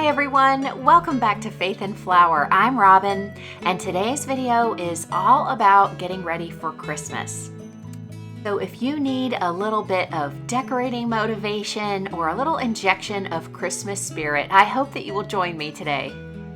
Hi everyone, welcome back to Faith and Flower. I'm Robin, and today's video is all about getting ready for Christmas. So if you need a little bit of decorating motivation or a little injection of Christmas spirit, I hope that you will join me today.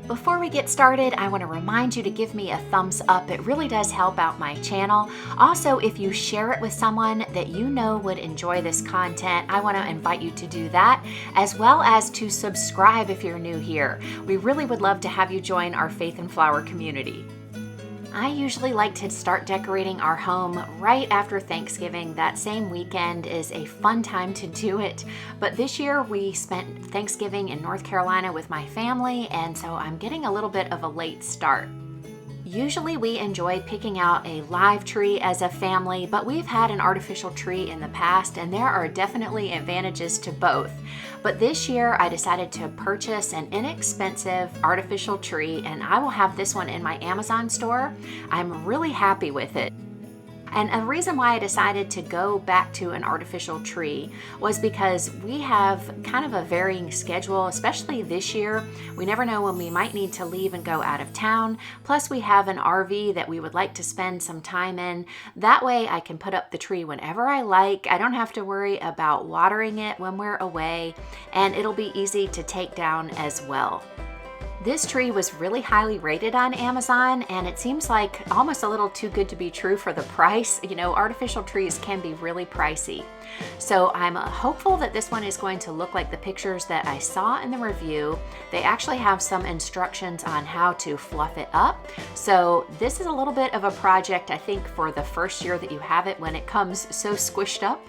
Before we get started, I want to remind you to give me a thumbs up. It really does help out my channel. Also, if you share it with someone that you know would enjoy this content, I want to invite you to do that, as well as to subscribe if you're new here. We really would love to have you join our Faith and Flower community. I usually like to start decorating our home right after Thanksgiving. That same weekend is a fun time to do it. But this year we spent Thanksgiving in North Carolina with my family, and so I'm getting a little bit of a late start. Usually we enjoy picking out a live tree as a family, but we've had an artificial tree in the past, and there are definitely advantages to both. But this year I decided to purchase an inexpensive artificial tree, and I will have this one in my Amazon store. I'm really happy with it. And a reason why I decided to go back to an artificial tree was because we have kind of a varying schedule, especially this year. We never know when we might need to leave and go out of town. Plus we have an RV that we would like to spend some time in. That way I can put up the tree whenever I like. I don't have to worry about watering it when we're away, and it'll be easy to take down as well. This tree was really highly rated on Amazon, and it seems like almost a little too good to be true for the price. You know, artificial trees can be really pricey. So I'm hopeful that this one is going to look like the pictures that I saw in the review. They actually have some instructions on how to fluff it up. So this is a little bit of a project, I think, for the first year that you have it when it comes so squished up.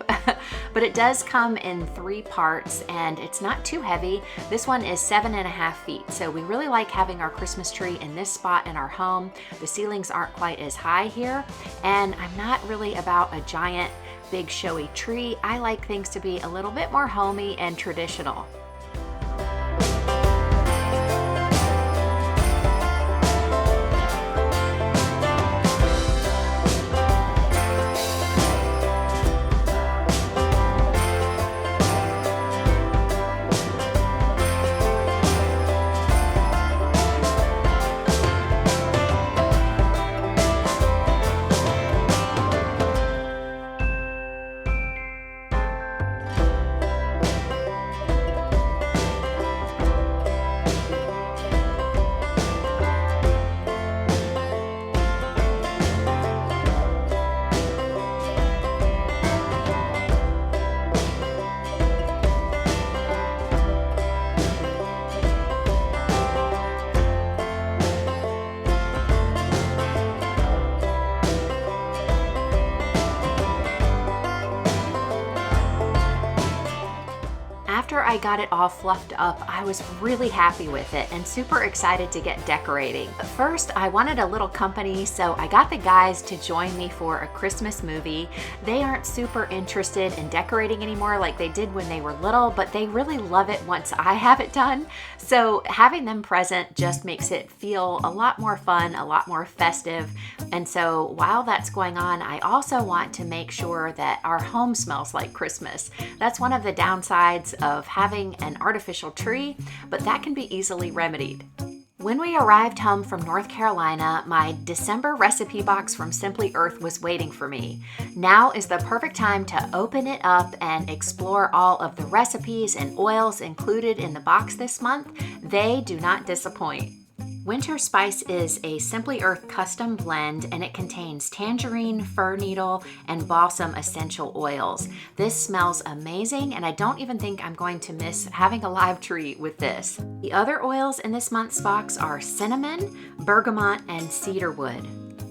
But it does come in 3 parts, and it's not too heavy. This one is 7.5 feet. So we really like having our Christmas tree in this spot in our home. The ceilings aren't quite as high here, and I'm not really about a giant, big showy tree. I like things to be a little bit more homey and traditional. After I got it all fluffed up, I was really happy with it and super excited to get decorating. But first, I wanted a little company, so I got the guys to join me for a Christmas movie. They aren't super interested in decorating anymore like they did when they were little, but they really love it once I have it done. So having them present just makes it feel a lot more fun, a lot more festive. And so while that's going on, I also want to make sure that our home smells like Christmas. That's one of the downsides of having an artificial tree, but that can be easily remedied. When we arrived home from North Carolina, my December recipe box from Simply Earth was waiting for me. Now is the perfect time to open it up and explore all of the recipes and oils included in the box this month. They do not disappoint. Winter Spice is a Simply Earth custom blend, and it contains tangerine, fir needle, and balsam essential oils. This smells amazing, and I don't even think I'm going to miss having a live tree with this. The other oils in this month's box are cinnamon, bergamot, and cedarwood.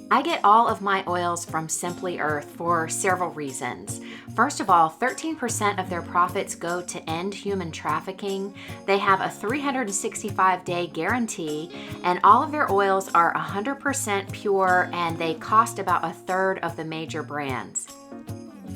I get all of my oils from Simply Earth for several reasons. First of all, 13% of their profits go to end human trafficking. They have a 365-day guarantee, and all of their oils are 100% pure, and they cost about 1/3 of the major brands.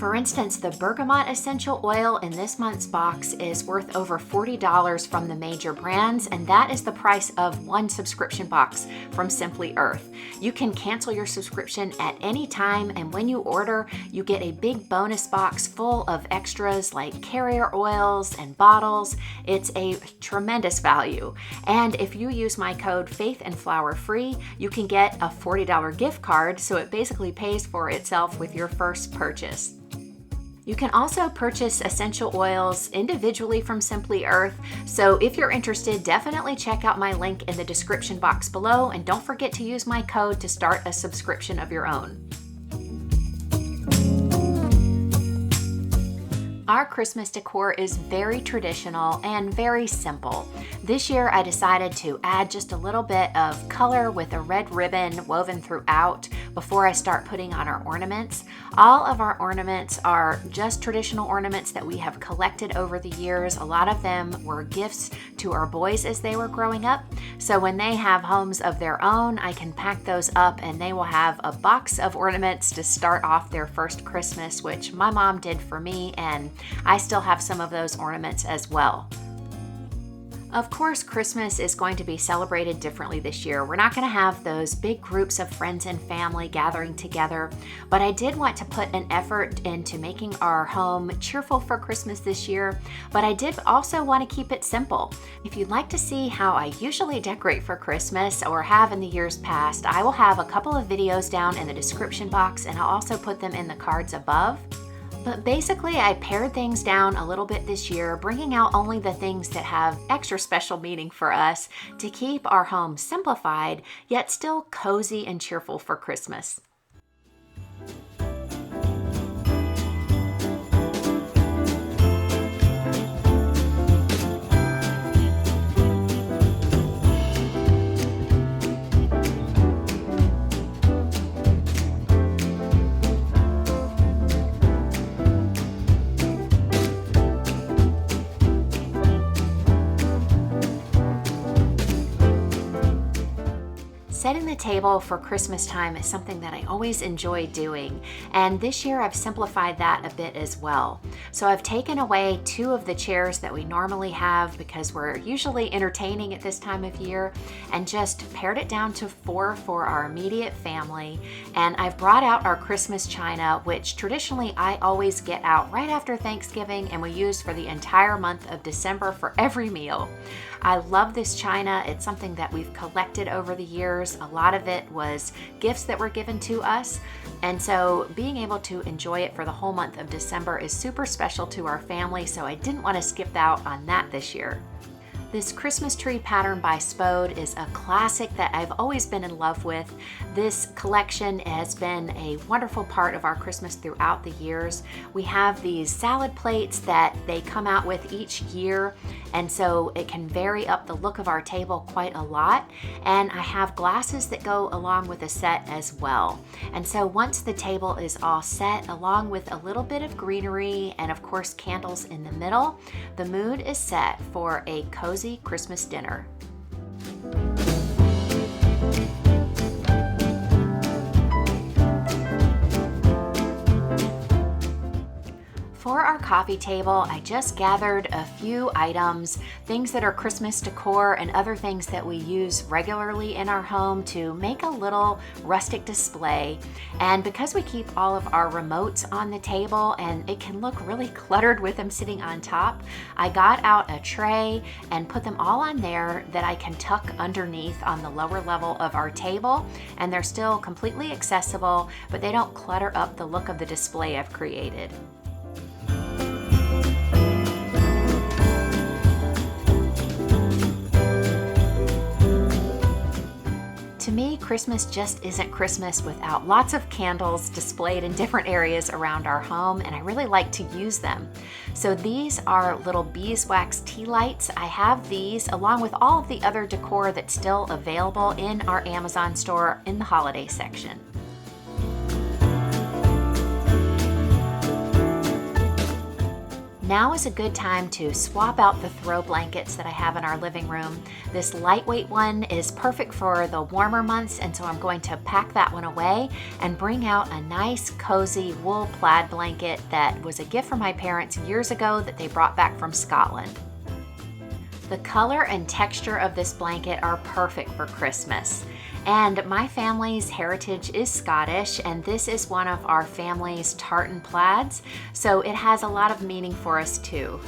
For instance, the bergamot essential oil in this month's box is worth over $40 from the major brands, and that is the price of one subscription box from Simply Earth. You can cancel your subscription at any time, and when you order, you get a big bonus box full of extras like carrier oils and bottles. It's a tremendous value. And if you use my code FAITHANDFLOURFREE, you can get a $40 gift card, so it basically pays for itself with your first purchase. You can also purchase essential oils individually from Simply Earth, so if you're interested, definitely check out my link in the description box below, and don't forget to use my code to start a subscription of your own. Our Christmas decor is very traditional and very simple. This year I decided to add just a little bit of color with a red ribbon woven throughout before I start putting on our ornaments. All of our ornaments are just traditional ornaments that we have collected over the years. A lot of them were gifts to our boys as they were growing up. So when they have homes of their own, I can pack those up and they will have a box of ornaments to start off their first Christmas, which my mom did for me, and I still have some of those ornaments as well. Of course, Christmas is going to be celebrated differently this year. We're not going to have those big groups of friends and family gathering together, but I did want to put an effort into making our home cheerful for Christmas this year, but I did also want to keep it simple. If you'd like to see how I usually decorate for Christmas or have in the years past, I will have a couple of videos down in the description box, and I'll also put them in the cards above. But basically, I pared things down a little bit this year, bringing out only the things that have extra special meaning for us to keep our home simplified, yet still cozy and cheerful for Christmas. Setting the table for Christmas time is something that I always enjoy doing, and this year I've simplified that a bit as well. So I've taken away 2 of the chairs that we normally have because we're usually entertaining at this time of year, and just pared it down to 4 for our immediate family. And I've brought out our Christmas china, which traditionally I always get out right after Thanksgiving and we use for the entire month of December for every meal. I love this china. It's something that we've collected over the years. A lot of it was gifts that were given to us. And so being able to enjoy it for the whole month of December is super special to our family, so I didn't want to skip out on that this year. This Christmas tree pattern by Spode is a classic that I've always been in love with. This collection has been a wonderful part of our Christmas throughout the years. We have these salad plates that they come out with each year, and so it can vary up the look of our table quite a lot. And I have glasses that go along with the set as well. And so once the table is all set, along with a little bit of greenery and of course candles in the middle, the mood is set for a cozy Christmas dinner. For our coffee table, I just gathered a few items, things that are Christmas decor and other things that we use regularly in our home to make a little rustic display. And because we keep all of our remotes on the table and it can look really cluttered with them sitting on top, I got out a tray and put them all on there that I can tuck underneath on the lower level of our table, and they're still completely accessible, but they don't clutter up the look of the display I've created. To me, Christmas just isn't Christmas without lots of candles displayed in different areas around our home, and I really like to use them. So these are little beeswax tea lights. I have these along with all of the other decor that's still available in our Amazon store in the holiday section. Now is a good time to swap out the throw blankets that I have in our living room. This lightweight one is perfect for the warmer months, and so I'm going to pack that one away and bring out a nice cozy wool plaid blanket that was a gift from my parents years ago that they brought back from Scotland. The color and texture of this blanket are perfect for Christmas. And my family's heritage is Scottish, and this is one of our family's tartan plaids, so it has a lot of meaning for us too.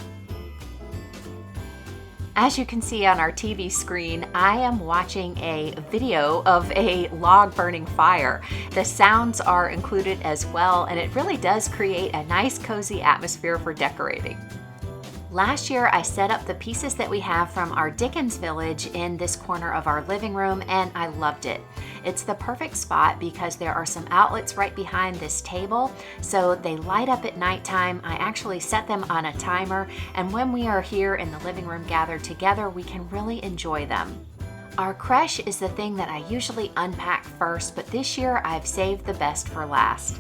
As you can see on our TV screen, I am watching a video of a log burning fire. The sounds are included as well, and it really does create a nice cozy atmosphere for decorating. Last year, I set up the pieces that we have from our Dickens village in this corner of our living room, and I loved it. It's the perfect spot because there are some outlets right behind this table, so they light up at nighttime. I actually set them on a timer, and when we are here in the living room gathered together, we can really enjoy them. Our creche is the thing that I usually unpack first, but this year I've saved the best for last.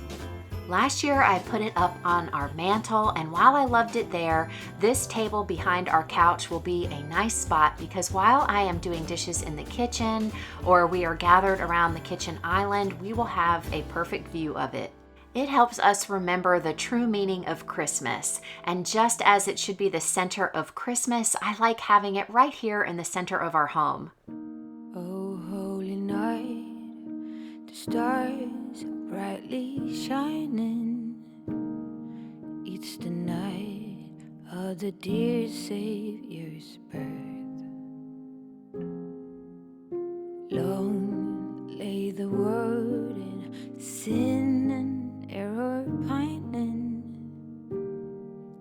Last year, I put it up on our mantle, and while I loved it there, this table behind our couch will be a nice spot because while I am doing dishes in the kitchen or we are gathered around the kitchen island, we will have a perfect view of it. It helps us remember the true meaning of Christmas, and just as it should be the center of Christmas, I like having it right here in the center of our home. Oh, holy night, the stars brightly shining. It's the night of the dear Savior's birth. Long lay the world in sin and error pining,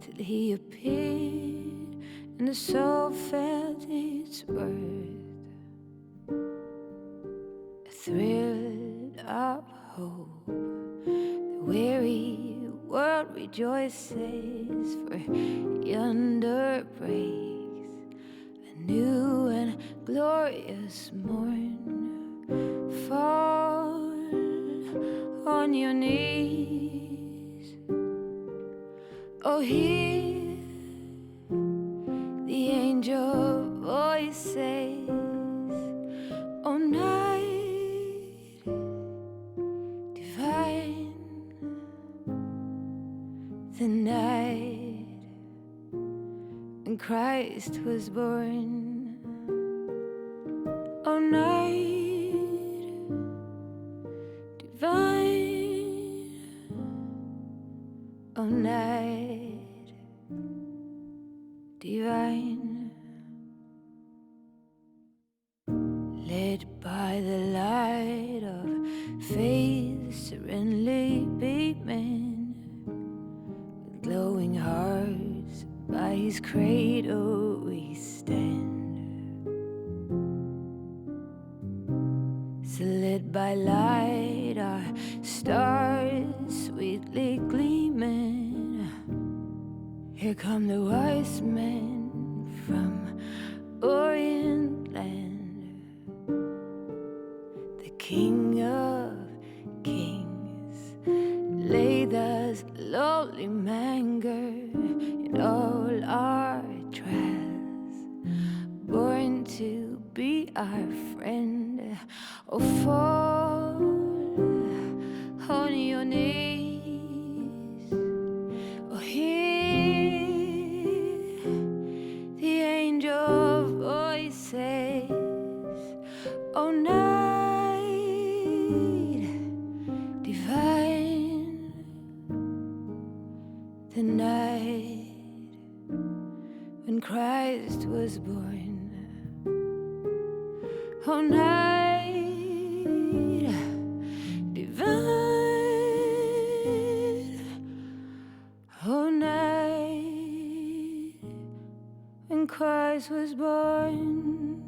till he appeared and the soul felt its worth. A thrill of hope, the weary world rejoices, for yonder breaks a new and glorious morn. Fall on your knees, oh, hear the angel voices, oh, night divine, the night when Christ was born. Oh, night divine, oh, night divine. Led by the light of faith serenely beaming, with glowing hearts by his cradle we stand. So led by light, our stars sweetly gleaming, here come the wise men from Orient land. The King of Kings laid us lowly manger in all our trials, born to be our friend. Oh, fall on your knees, oh, hear the angel voices, oh, night divine, the night when Christ was born. Oh, night divine, oh, night when Christ was born.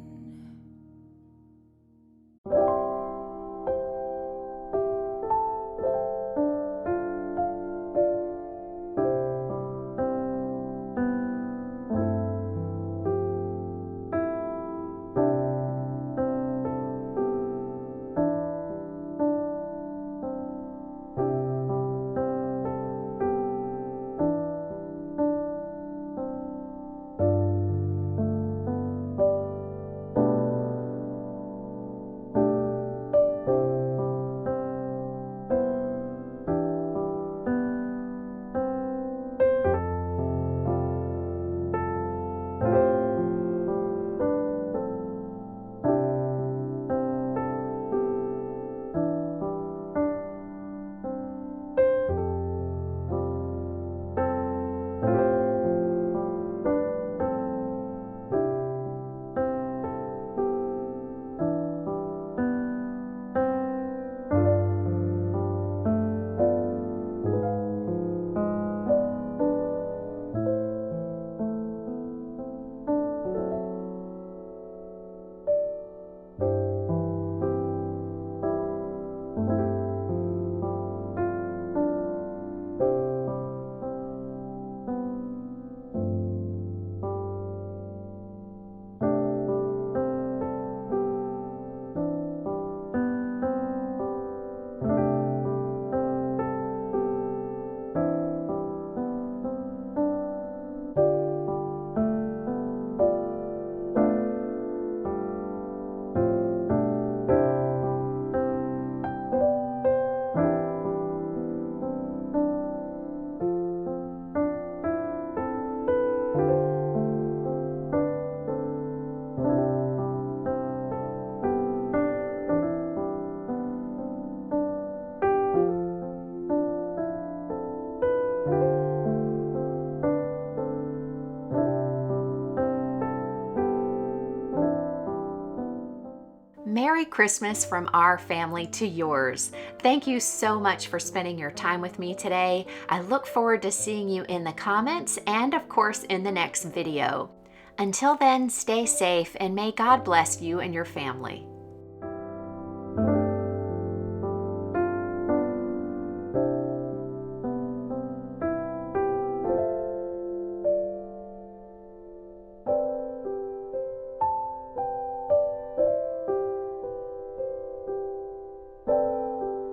Merry Christmas from our family to yours. Thank you so much for spending your time with me today. I look forward to seeing you in the comments and of course in the next video. Until then, stay safe and may God bless you and your family.